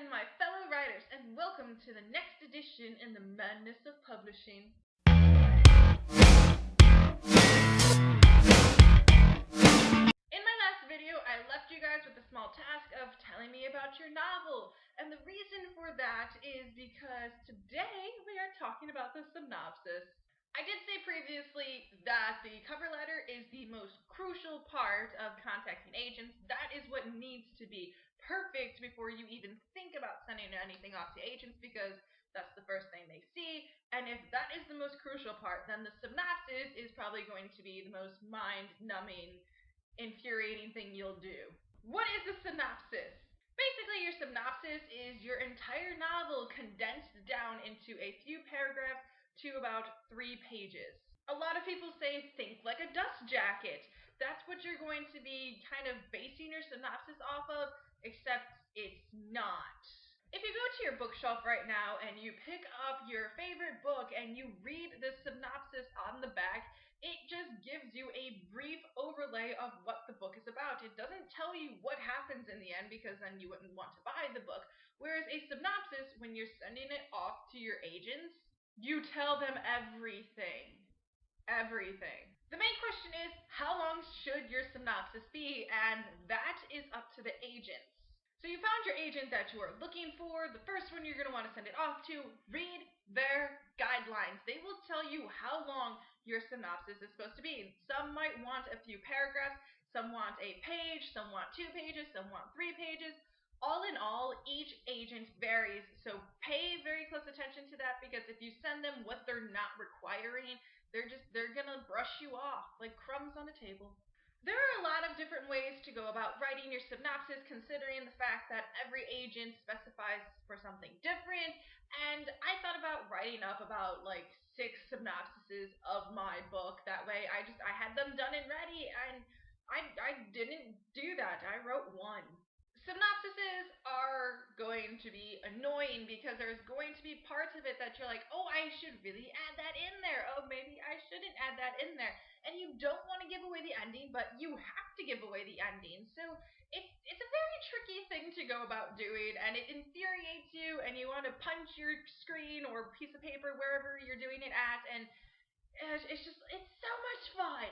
and my fellow writers, and welcome to the next edition in the madness of publishing. In my last video, I left you guys with the small task of telling me about your novel, and the reason for that is because today we are talking about the synopsis. I did say previously that the cover letter is the most crucial part of contacting agents. That is what needs to be perfect before you even think about sending anything off to agents, because that's the first thing they see. And if that is the most crucial part, then the synopsis is probably going to be the most mind-numbing, infuriating thing you'll do. What is a synopsis? Basically, your synopsis is your entire novel condensed down into a few paragraphs to about 3 pages. A lot of people say think like a dust jacket. That's what you're going to be kind of basing your synopsis off of, except it's not. If you go to your bookshelf right now and you pick up your favorite book and you read the synopsis on the back, it just gives you a brief overlay of what the book is about. It doesn't tell you what happens in the end, because then you wouldn't want to buy the book. Whereas a synopsis, when you're sending it off to your agents, you tell them everything. Everything. The main question is, how long should your synopsis be? And that is up to the agents. So you found your agent that you are looking for. The first one you're going to want to send it off to, read their guidelines. They will tell you how long your synopsis is supposed to be. Some might want a few paragraphs, some want a page, some want 2 pages, some want 3 pages. All in all, each agent varies, so pay very close attention to that, because if you send them what they're not requiring, they're gonna brush you off like crumbs on a table. There are a lot of different ways to go about writing your synopsis, considering the fact that every agent specifies for something different, and I thought about writing up about like 6 synopsises of my book. That way I had them done and ready, and I didn't do that. I wrote one. Synopsises are going to be annoying because there's going to be parts of it that you're like, oh, I should really add that in there. Oh, maybe I shouldn't add that in there. And you don't want to give away the ending, but you have to give away the ending. So it's a very tricky thing to go about doing, and it infuriates you, and you want to punch your screen or piece of paper wherever you're doing it at, and it's so much fun.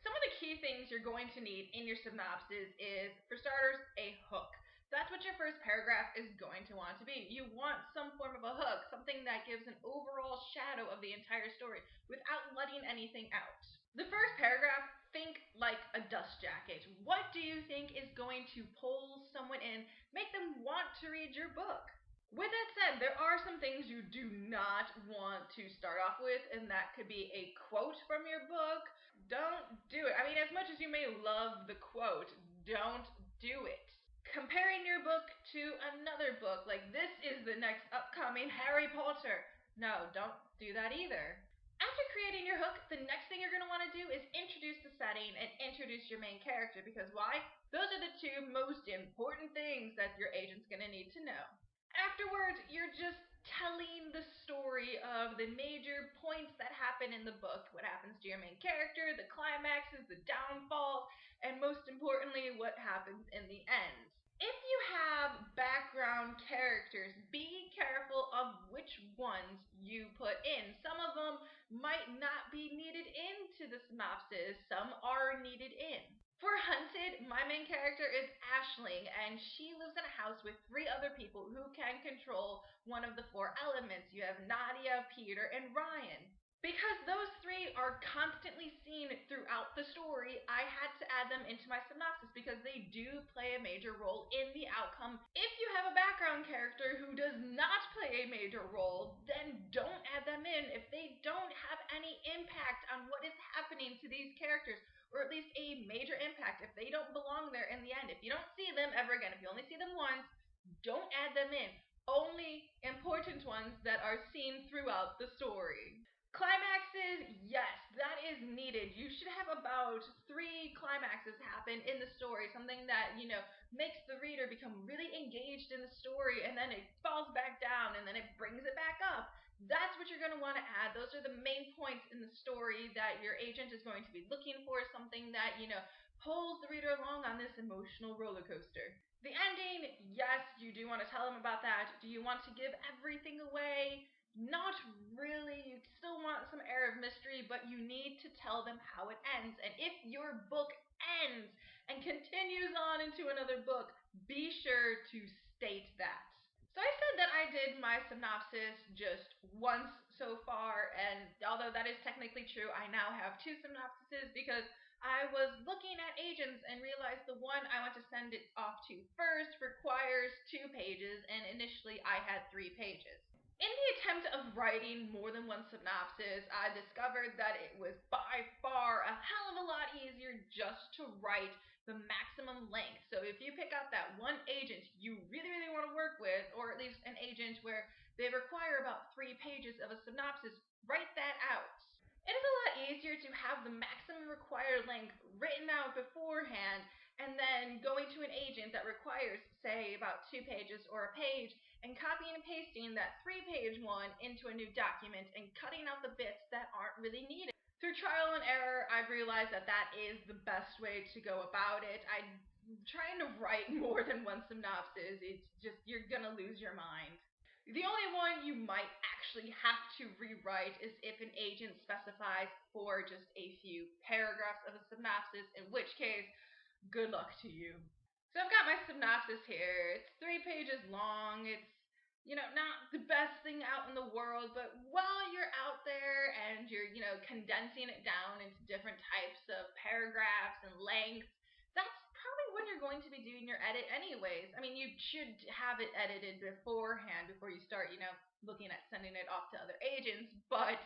Some of the key things you're going to need in your synopsis is, for starters, a hook. That's what your first paragraph is going to want to be. You want some form of a hook, something that gives an overall shadow of the entire story without letting anything out. The first paragraph, think like a dust jacket. What do you think is going to pull someone in, make them want to read your book? With that said, there are some things you do not want to start off with, and that could be a quote from your book. Don't do it. I mean, as much as you may love the quote, don't do it. Comparing your book to another book, like this is the next upcoming Harry Potter. No, don't do that either. After creating your hook, the next thing you're going to want to do is introduce the setting and introduce your main character, because why? Those are the 2 most important things that your agent's going to need to know. Afterwards, you're just telling the story of the major points that happen in the book, what happens to your main character, the climaxes, the downfalls, and most importantly, what happens in the end. If you have background characters, be careful of which ones you put in. Some of them might not be needed into the synopsis, some are needed in. For Hunted, my main character is Aisling, and she lives in a house with 3 other people who can control one of the 4 elements. You have Nadia, Peter, and Ryan. Because those 3 are constantly seen throughout the story, I had to add them into my synopsis because they do play a major role in the outcome. If you have a background character who does not play a major role, then don't add them in if they don't have any impact on what is happening to these characters, or at least a major impact. If they don't belong there in the end, if you don't see them ever again, if you only see them once, don't add them in. Only important ones that are seen throughout the story. Climaxes, yes, that is needed. You should have about 3 climaxes happen in the story, something that, makes the reader become really engaged in the story, and then it falls back down, and then it brings it back up. That's what you're going to want to add. Those are the main points in the story that your agent is going to be looking for, something that, pulls the reader along on this emotional roller coaster. The ending, yes, you do want to tell them about that. Do you want to give everything away? Not really. You still want some air of mystery, but you need to tell them how it ends. And if your book ends and continues on into another book, be sure to state that. So I said that I did my synopsis just once so far, and although that is technically true, I now have two synopsises because I was looking at agents and realized the one I want to send it off to first requires 2 pages, and initially I had 3 pages. In the attempt of writing more than one synopsis, I discovered that it was by far a hell of a lot easier just to write the maximum length. So if you pick out that one agent you really, really want to work with, or at least an agent where they require about 3 pages of a synopsis, write that out. It is a lot easier to have the maximum required length written out beforehand and then going to an agent that requires, say, about 2 pages or a page and copying and pasting that 3 page one into a new document and cutting out the bits that aren't really needed. Through trial and error, I've realized that that is the best way to go about it. I'm trying to write more than one synopsis. It's just, you're gonna lose your mind. The only one you might actually have to rewrite is if an agent specifies for just a few paragraphs of a synopsis, in which case, good luck to you. So I've got my synopsis here. It's 3 pages long. It's, not the best thing out in the world, but while you're out there and you're, condensing it down into different types of paragraphs and lengths, that's probably when you're going to be doing your edit anyways. I mean, you should have it edited beforehand before you start, looking at sending it off to other agents, but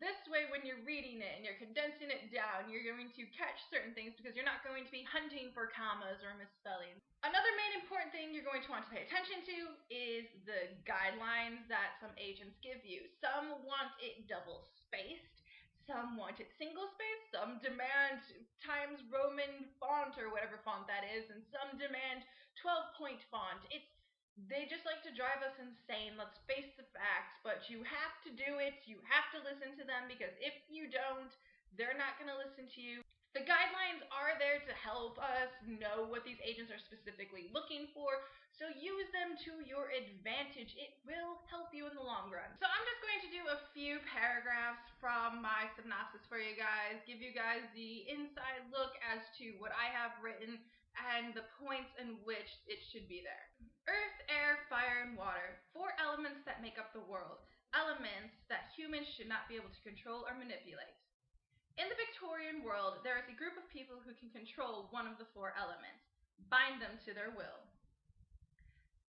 this way, when you're reading it and you're condensing it down, you're going to catch certain things because you're not going to be hunting for commas or misspellings. Another main important thing you're going to want to pay attention to is the guidelines that some agents give you. Some want it double spaced, some want it single spaced, some demand Times Roman font or whatever font that is, and some demand 12-point font. They just like to drive us insane. Let's face the facts, but you have to do it. You have to listen to them because if you don't, they're not going to listen to you. The guidelines are there to help us know what these agents are specifically looking for, so use them to your advantage. It will help you in the long run. So I'm just going to do a few paragraphs from my synopsis for you guys, give you guys the inside look as to what I have written and the points in which it should be there. Earth, air, fire, and water, 4 elements that make up the world, elements that humans should not be able to control or manipulate. In the Victorian world, there is a group of people who can control one of the 4 elements, bind them to their will.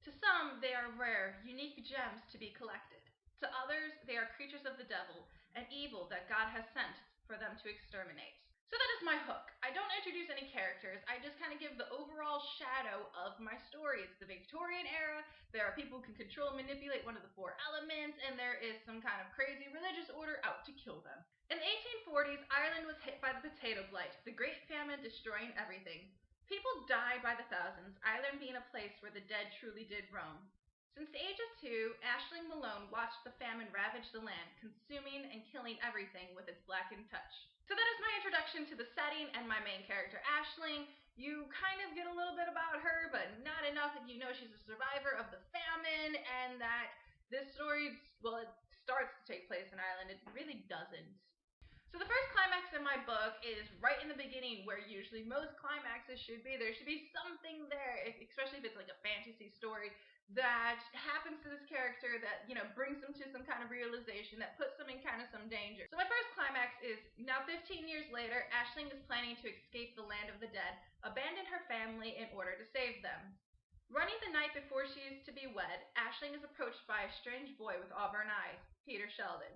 To some, they are rare, unique gems to be collected. To others, they are creatures of the devil, an evil that God has sent for them to exterminate. So that is my hook. I don't introduce any characters, I just kind of give the overall shadow of my story. It's the Victorian era, there are people who can control and manipulate one of the 4 elements, and there is some kind of crazy religious order out to kill them. In the 1840s, Ireland was hit by the potato blight, the Great Famine destroying everything. People died by the thousands, Ireland being a place where the dead truly did roam. Since the age of 2, Aisling Malone watched the famine ravage the land, consuming and killing everything with its blackened touch. So that is my introduction to the setting and my main character, Aisling. You kind of get a little bit about her, but not enough that you know she's a survivor of the famine, and that this story, well, it starts to take place in Ireland. It really doesn't. So the first climax in my book is right in the beginning, where usually most climaxes should be. There should be something there, especially if it's like a fantasy story, that happens to this character that, brings them to some kind of realization, that puts them in kind of some danger. So my first climax is, now 15 years later, Aisling is planning to escape the land of the dead, abandon her family in order to save them. Running the night before she is to be wed, Aisling is approached by a strange boy with auburn eyes, Peter Sheldon.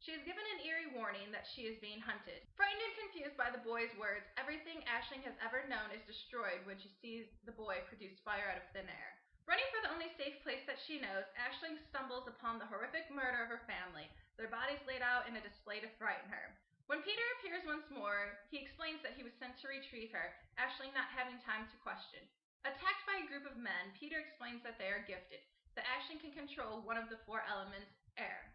She is given an eerie warning that she is being hunted. Frightened and confused by the boy's words, everything Aisling has ever known is destroyed when she sees the boy produce fire out of thin air. Running for the only safe place that she knows, Aisling stumbles upon the horrific murder of her family, their bodies laid out in a display to frighten her. When Peter appears once more, he explains that he was sent to retrieve her, Aisling not having time to question. Attacked by a group of men, Peter explains that they are gifted, that Aisling can control one of the 4 elements, air.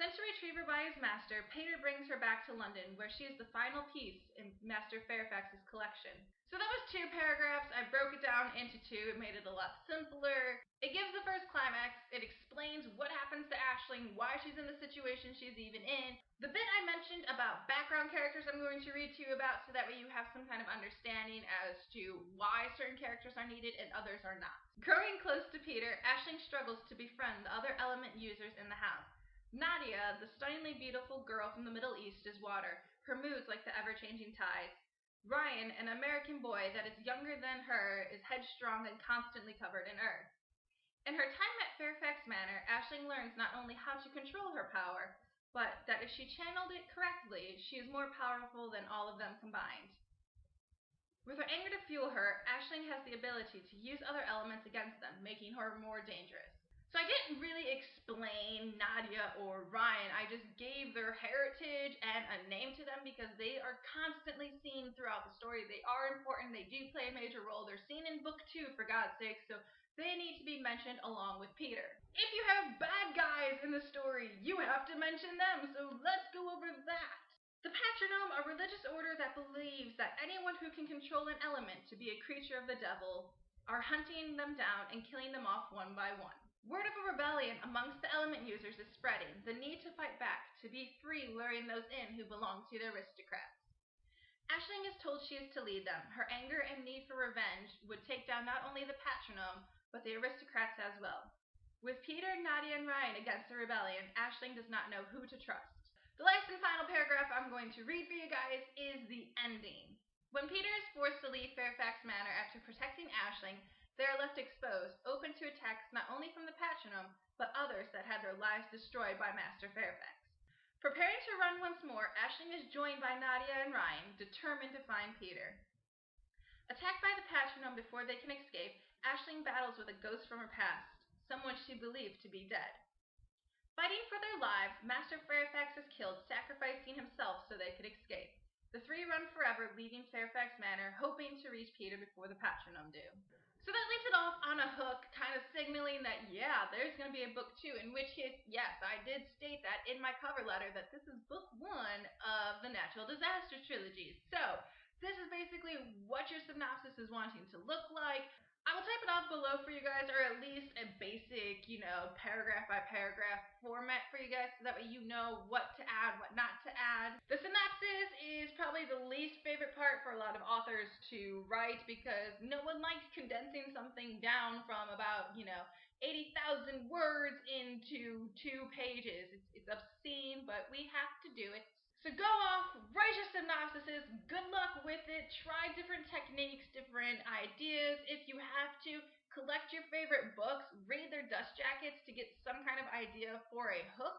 Sent to retrieve her by his master, Peter brings her back to London, where she is the final piece in Master Fairfax's collection. So that was 2 paragraphs. I broke it down into 2. It made it a lot simpler. It gives the first climax. It explains what happens to Aisling, why she's in the situation she's even in. The bit I mentioned about background characters I'm going to read to you about, so that way you have some kind of understanding as to why certain characters are needed and others are not. Growing close to Peter, Aisling struggles to befriend the other element users in the house. Nadia, the stunningly beautiful girl from the Middle East, is water, her moods like the ever-changing tides. Ryan, an American boy that is younger than her, is headstrong and constantly covered in earth. In her time at Fairfax Manor, Aisling learns not only how to control her power, but that if she channeled it correctly, she is more powerful than all of them combined. With her anger to fuel her, Aisling has the ability to use other elements against them, making her more dangerous. So I didn't really explain Nadia or Ryan, I just gave their heritage and a name to them because they are constantly seen throughout the story. They are important, they do play a major role, they're seen in book 2 for God's sake, so they need to be mentioned along with Peter. If you have bad guys in the story, you have to mention them, so let's go over that. The Patronome, a religious order that believes that anyone who can control an element to be a creature of the devil are hunting them down and killing them off one by one. Word of a rebellion amongst the element users is spreading, the need to fight back, to be free, luring those in who belong to the aristocrats. Aisling is told she is to lead them. Her anger and need for revenge would take down not only the Patronome, but the aristocrats as well. With Peter, Nadia, and Ryan against the rebellion, Aisling does not know who to trust. The last and final paragraph I'm going to read for you guys is the ending. When Peter is forced to leave Fairfax Manor after protecting Aisling, they are left exposed, open to attacks not only from the Patronome, but others that had their lives destroyed by Master Fairfax. Preparing to run once more, Aisling is joined by Nadia and Ryan, determined to find Peter. Attacked by the Patronome before they can escape, Aisling battles with a ghost from her past, someone she believed to be dead. Fighting for their lives, Master Fairfax is killed, sacrificing himself so they could escape. The 3 run forever, leaving Fairfax Manor, hoping to reach Peter before the Patronome do. So that leaves it off on a hook, kind of signaling that, yeah, there's going to be a book 2, in which case, yes, I did state that in my cover letter that this is book 1 of the Natural Disaster Trilogy. So, this is basically what your synopsis is wanting to look like. I will type it off below for you guys, or at least a basic, paragraph by paragraph format for you guys, so that way you know what to add, what not to add. The synopsis is probably the least favorite part for a lot of authors to write, because no one likes condensing something down from about, 80,000 words into 2 pages. It's obscene, but we have to do it. So go off, write your synopsises, good luck with it, try different techniques, different ideas if you have to, collect your favorite books, read their dust jackets to get some kind of idea for a hook.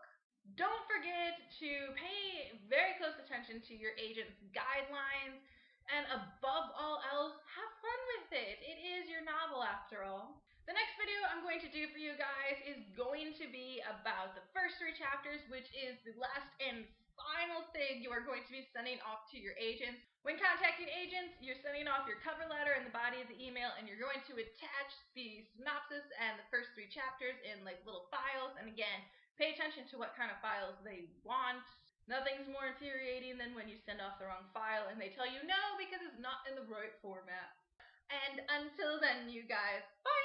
Don't forget to pay very close attention to your agent's guidelines, and above all else, have fun with it. It is your novel after all. The next video I'm going to do for you guys is going to be about the first 3 chapters, which is the last and final thing you are going to be sending off to your agents. When contacting agents, you're sending off your cover letter and the body of the email, and you're going to attach the synopsis and the first 3 chapters in little files. And again, pay attention to what kind of files they want. Nothing's more infuriating than when you send off the wrong file and they tell you no because it's not in the right format. And until then, you guys, bye!